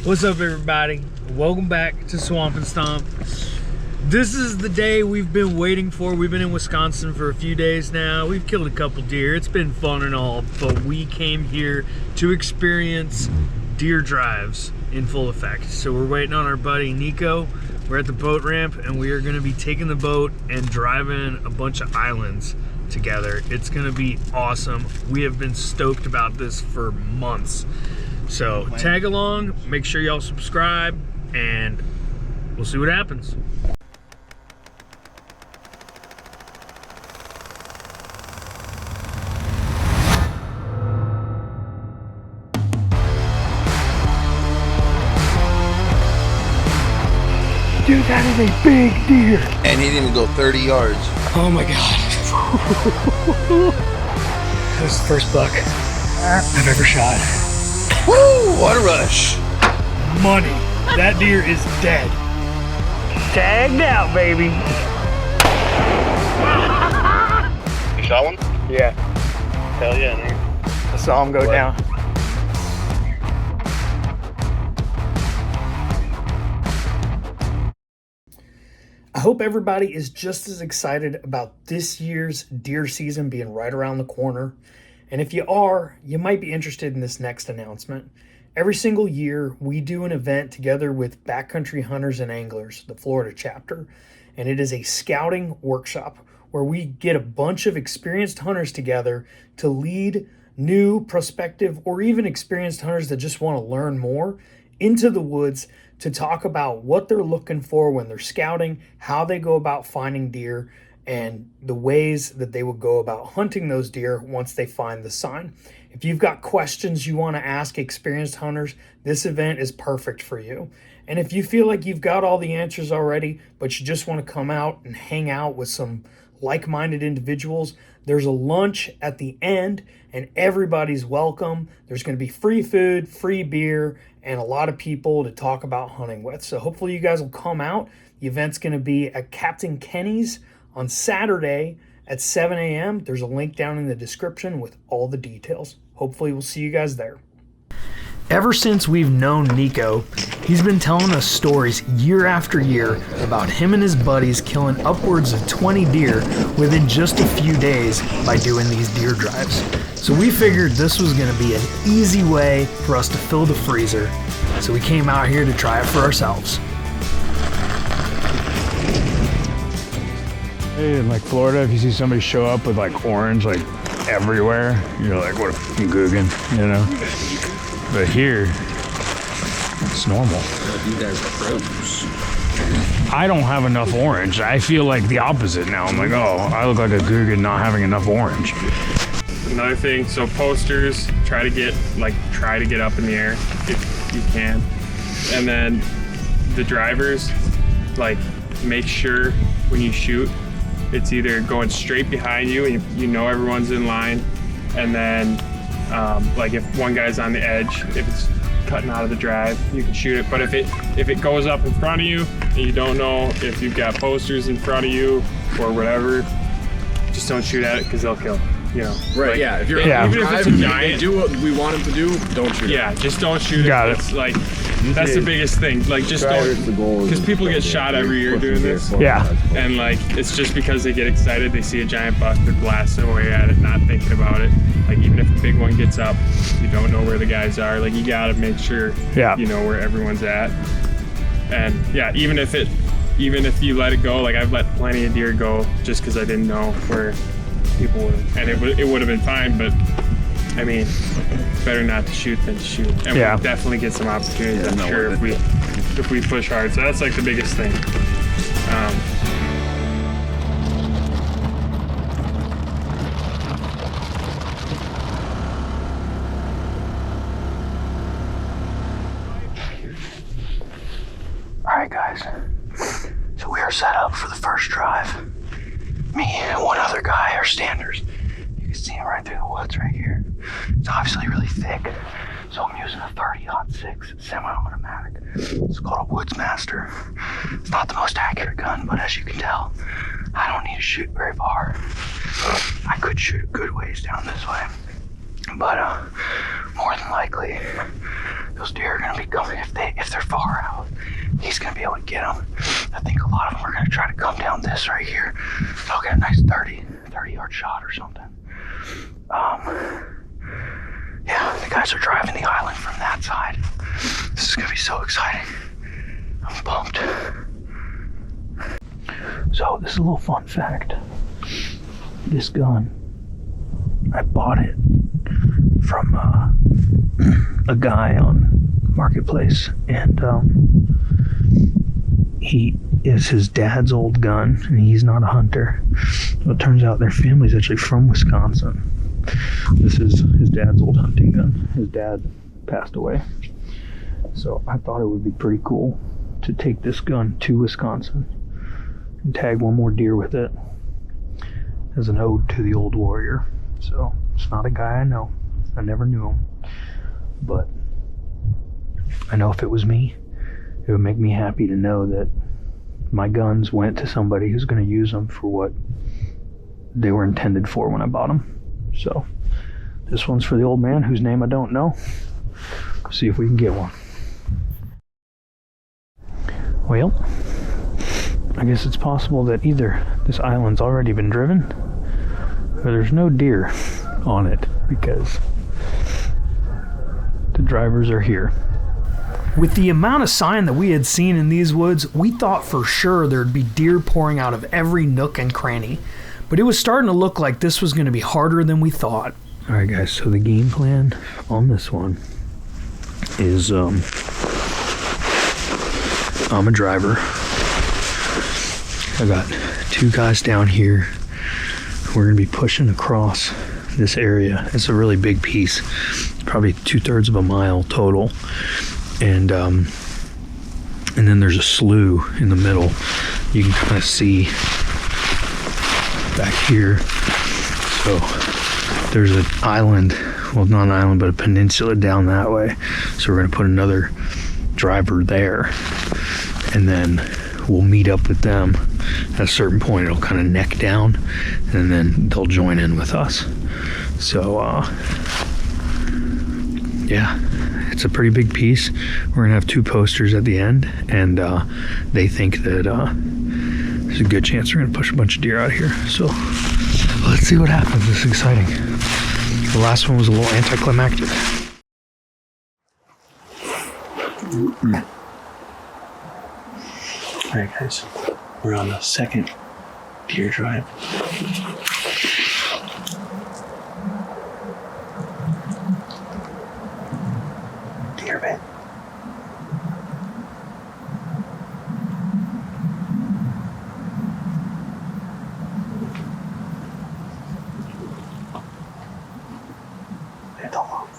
What's up, everybody? Welcome back to Swamp and Stomp. This is the day we've been waiting for. We've been in Wisconsin for a few days now. We've killed a couple deer. It's been fun and all, but we came here to experience deer drives in full effect. So we're waiting on our buddy Nico. We're at the boat ramp and we are gonna be taking the boat and driving a bunch of islands together. It's gonna be awesome. We have been stoked about this for months. So tag along, make sure y'all subscribe, and we'll see what happens. Dude, that is a big deer. And he didn't go 30 yards. Oh my God. That was the first buck I've ever shot. Woo! What a rush. Money. That deer is dead. Tagged out, baby. You shot one? Yeah. Hell yeah, dude. I saw him go down. I hope everybody is just as excited about this year's deer season being right around the corner. And if you are, you might be interested in this next announcement. Every single year, we do an event together with Backcountry Hunters and Anglers, the Florida chapter. And it is a scouting workshop where we get a bunch of experienced hunters together to lead new, prospective, or even experienced hunters that just want to learn more into the woods to talk about what they're looking for when they're scouting, how they go about finding deer, and the ways that they will go about hunting those deer once they find the sign. If you've got questions you want to ask experienced hunters, this event is perfect for you. And if you feel like you've got all the answers already, but you just want to come out and hang out with some like-minded individuals, there's a lunch at the end and everybody's welcome. There's going to be free food, free beer, and a lot of people to talk about hunting with. So hopefully you guys will come out. The event's going to be at Captain Kenny's on Saturday at 7 a.m. There's a link down in the description with all the details. Hopefully we'll see you guys there. Ever since we've known Nico, he's been telling us stories year after year about him and his buddies killing upwards of 20 deer within just a few days by doing these deer drives. So we figured this was going to be an easy way for us to fill the freezer. So we came out here to try it for ourselves. Hey, in like Florida, if you see somebody show up with like orange like everywhere, you're like, what a fucking Guggen, you know? But here, it's normal. You guys are pros. I don't have enough orange. I feel like the opposite now. I'm like, oh, I look like a Guggen not having enough orange. Another thing, so posters, try to get up in the air if you can. And then the drivers, like, make sure when you shoot, it's either going straight behind you and you know everyone's in line, and then like if one guy's on the edge, if it's cutting out of the drive, you can shoot it. But if it goes up in front of you and you don't know if you've got posters in front of you or whatever, just don't shoot at it because they'll kill. You know, right? Like, Yeah. If you're even if it's a giant, do what we want them to do. Don't shoot. Yeah, just don't shoot it. Got it. It's like that's the biggest thing. Like just don't, because people get shot every year doing this. Yeah. And like it's just because they get excited, they see a giant buck, they're blasting away at it, not thinking about it. Like even if a big one gets up, you don't know where the guys are. Like you gotta make sure you know where everyone's at. And yeah, even if you let it go, like I've let plenty of deer go just because I didn't know where people were, and it would have been fine, but I mean, better not to shoot than to shoot. And we'll definitely get some opportunities, I'm sure, if we push hard. So that's like the biggest thing. Alright guys, so we are set up for the first drive. Me and one other guy are standers. You can see him right through the woods right here. It's obviously really thick, so I'm using a 30-06 semi-automatic. It's called a Woodsmaster. It's not the most accurate gun, but as you can tell, I don't need to shoot very far. I could shoot a good ways down this way, but more than likely, those deer are gonna be coming. If they're far out, he's gonna be able to get them. I think a lot of them are gonna try to come down this right here. I'll get a nice 30-yard shot or something. Yeah, the guys are driving the island from that side. This is gonna be so exciting. I'm pumped. So this is a little fun fact. This gun, I bought it from a guy on Marketplace, and he is his dad's old gun, and he's not a hunter. So it turns out their family's actually from Wisconsin. This is his dad's old hunting gun. His dad passed away. So I thought it would be pretty cool to take this gun to Wisconsin and tag one more deer with it as an ode to the old warrior. So it's not a guy I know. I never knew him. But I know if it was me, it would make me happy to know that my guns went to somebody who's going to use them for what they were intended for when I bought them. So this one's for the old man whose name I don't know. See if we can get one. Well, I guess it's possible that either this island's already been driven or there's no deer on it because the drivers are here. With the amount of sign that we had seen in these woods, we thought for sure there'd be deer pouring out of every nook and cranny. But it was starting to look like this was going to be harder than we thought. Alright guys, so the game plan on this one is I'm a driver. I got two guys down here. We're going to be pushing across this area. It's a really big piece, probably 2/3 of a mile total. And then there's a slough in the middle. You can kind of see back here. So there's an island, well, not an island, but a peninsula down that way. So we're going to put another driver there, and then we'll meet up with them at a certain point. It'll kind of neck down, and then they'll join in with us. So yeah, it's a pretty big piece. We're gonna have two posters at the end, and they think that there's a good chance we're gonna push a bunch of deer out here. So let's see what happens. This is exciting. The last one was a little anticlimactic. All right, guys, we're on the second deer drive. Deer bed. They don't move.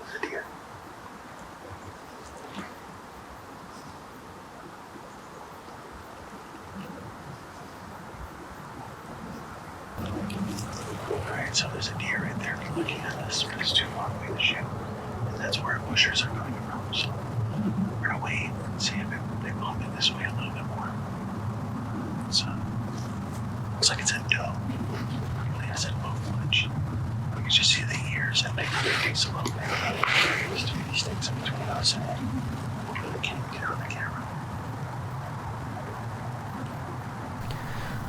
There's a deer. Alright, so there's a deer right there looking at us, but it's too far away to shoot. And that's where our bushers are coming from. So we're gonna wait and see if they bump it this way a little bit more. So looks like it's a doe. It has a low flinch. You can just see the ears and maybe their face a little bit. There's too many sticks in between us and we really can't get it on the camera.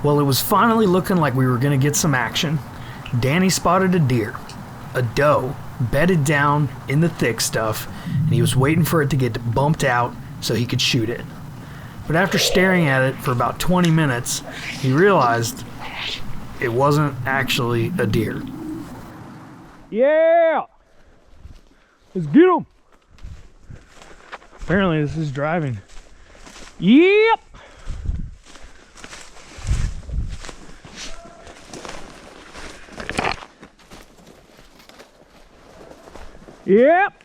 Well, it was finally looking like we were going to get some action. Danny spotted a deer, a doe, bedded down in the thick stuff, and he was waiting for it to get bumped out so he could shoot it. But after staring at it for about 20 minutes, he realized it wasn't actually a deer. Yeah! Let's get him! Apparently this is driving. Yep! Yep.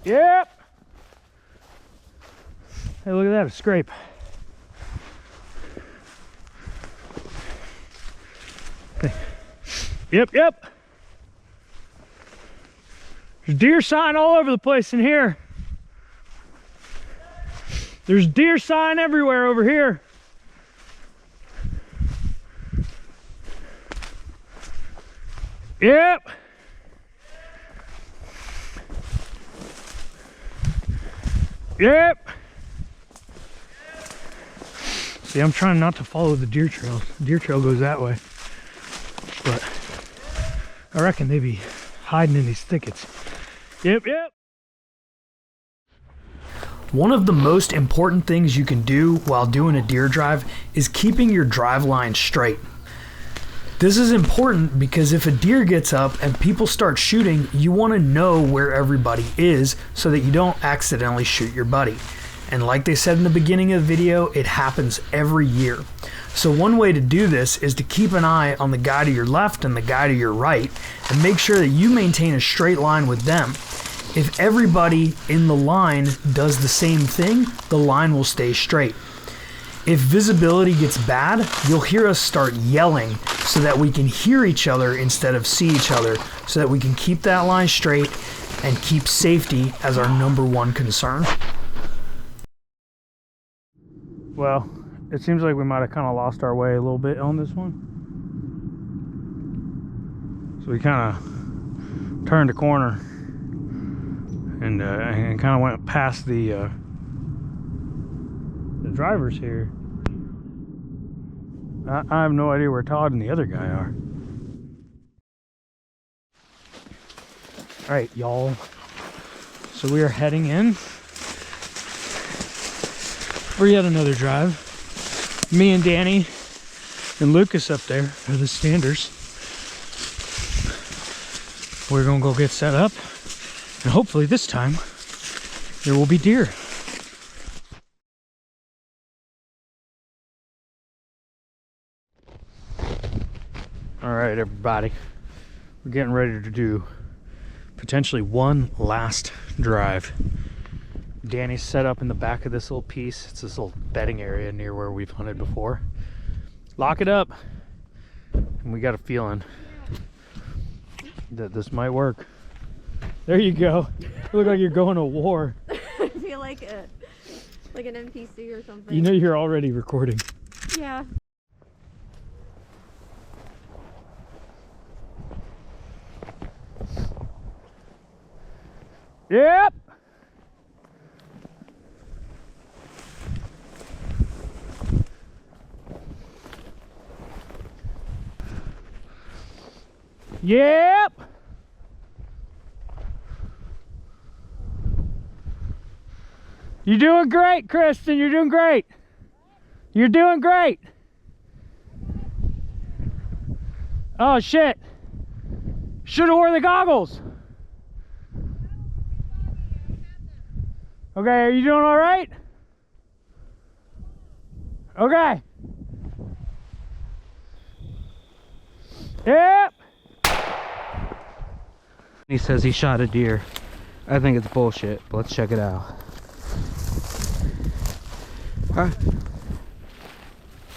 Yep. Hey, look at that, a scrape. Okay. Yep. There's deer sign all over the place in here. There's deer sign everywhere over here. Yep. Yep. See, I'm trying not to follow the deer trail. The deer trail goes that way. But I reckon they be hiding in these thickets. Yep, yep. One of the most important things you can do while doing a deer drive is keeping your drive line straight. This is important because if a deer gets up and people start shooting, you want to know where everybody is so that you don't accidentally shoot your buddy. And like they said in the beginning of the video, it happens every year. So one way to do this is to keep an eye on the guy to your left and the guy to your right and make sure that you maintain a straight line with them. If everybody in the line does the same thing, the line will stay straight. If visibility gets bad, you'll hear us start yelling so that we can hear each other instead of see each other, so that we can keep that line straight and keep safety as our #1 concern. Well, it seems like we might have kind of lost our way a little bit on this one. So we kind of turned a corner and kind of went past the drivers here. I have no idea where Todd and the other guy are. All right, y'all. So we are heading in for yet another drive. Me and Danny and Lucas up there are the standers. We're gonna go get set up, and hopefully this time there will be deer. All right, everybody, we're getting ready to do potentially one last drive. Danny's set up in the back of this little piece. It's this little bedding area near where we've hunted before. Lock it up, and we got a feeling that this might work. There you go. You look like you're going to war. I feel like an NPC or something. You know you're already recording. Yeah. Yep. Yep. You're doing great, Kristen. You're doing great. You're doing great. Oh shit. Should have worn the goggles. Okay, are you doing all right? Okay. Yep. He says he shot a deer. I think it's bullshit, but let's check it out.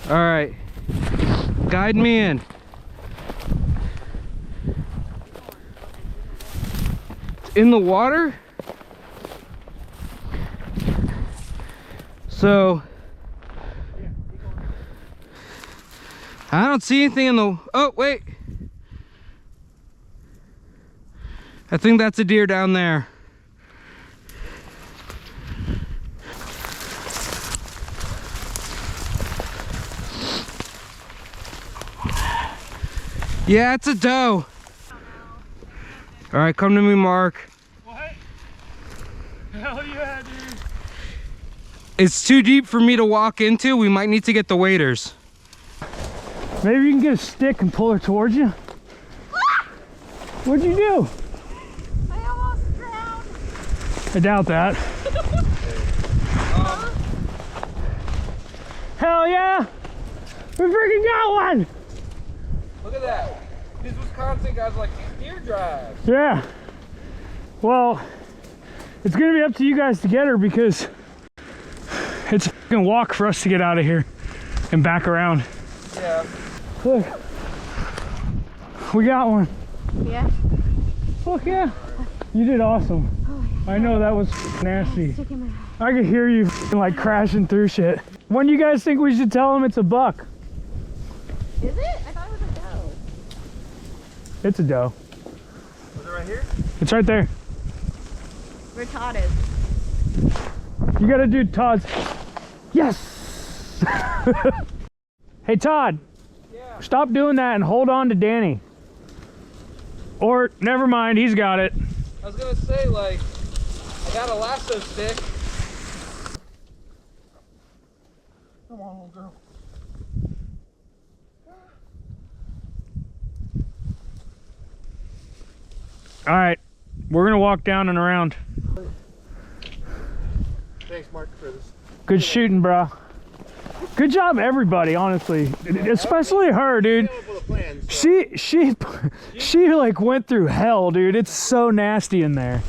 Alright. Guide me in. In the water? So I don't see anything in the... Oh, wait. I think that's a deer down there. Yeah, it's a doe. All right, come to me, Mark. What? Hell yeah, dude. It's too deep for me to walk into. We might need to get the waders. Maybe you can get a stick and pull her towards you. What'd you do? I almost drowned. I doubt that. Hell yeah! We freaking got one! Look at that. These Wisconsin guys like deer drives. Yeah. Well, it's gonna be up to you guys to get her because it's a fucking walk for us to get out of here and back around. Yeah. Look. We got one. Yeah. Look, yeah. You did awesome. Oh, I know that was nasty. Sticking my I can hear you like crashing through shit. When do you guys think we should tell him it's a buck? Is it? I thought it was a doe. It's a doe. Was it right here? It's right there. Where Todd is. You gotta do Todd's. Yes! Hey Todd, stop doing that and hold on to Danny. Or, never mind, he's got it. I was gonna say, like, I got a lasso stick. Come on, old girl. All right, we're gonna walk down and around. Thanks, Mark, for this. Good shooting, bro. Good job, everybody, honestly. Especially her, dude. She like went through hell, dude. It's so nasty in there.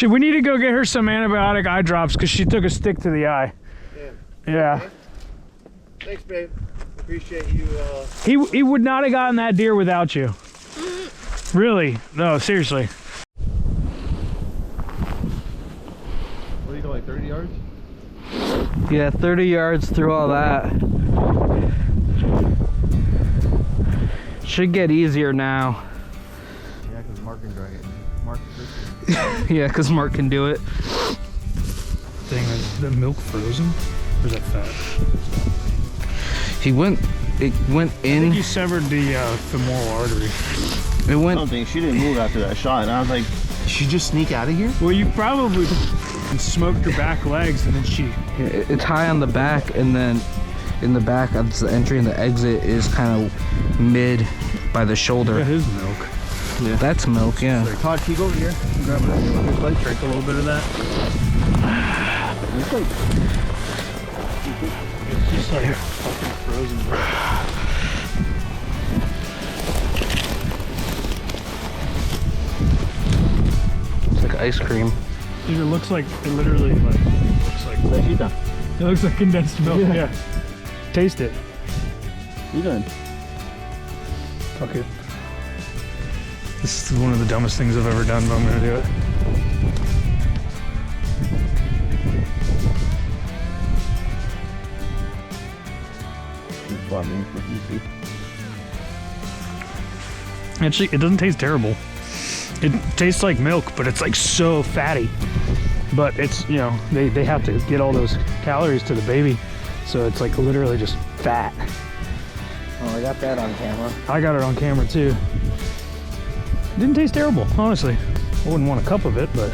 We need to go get her some antibiotic eye drops because she took a stick to the eye. Yeah. Okay. Thanks, babe. Appreciate you. He would not have gotten that deer without you. Really? No, seriously. What are you doing, like 30 yards? Yeah, 30 yards through all that. Should get easier now. Yeah, because Mark can drag it. Mark Yeah, because Mark can do it. Dang, is the milk frozen? Or is that fat? It went I think in. you severed the femoral artery. It I went. don't think she didn't move after that shot. And I was like, did she just sneak out of here? Well, you probably smoked her back legs and then she... It's high on the back, and then in the back, that's the entry, and the exit is kind of mid by the shoulder. That is milk. Yeah. That's milk, yeah. Todd, can you go over here and grab it? Drink a little bit of that. It's like, It's just like fucking frozen. It's like ice cream. Dude, it looks like, it literally like, looks like, it looks like condensed milk, yeah. Taste it. you done? Fuck it. This is one of the dumbest things I've ever done, but I'm gonna do it. Actually, it doesn't taste terrible. It tastes like milk, but it's like so fatty. But it's, you know, they have to get all those calories to the baby. So it's like literally just fat. Oh, I got that on camera. I got it on camera too. It didn't taste terrible, honestly. I wouldn't want a cup of it, but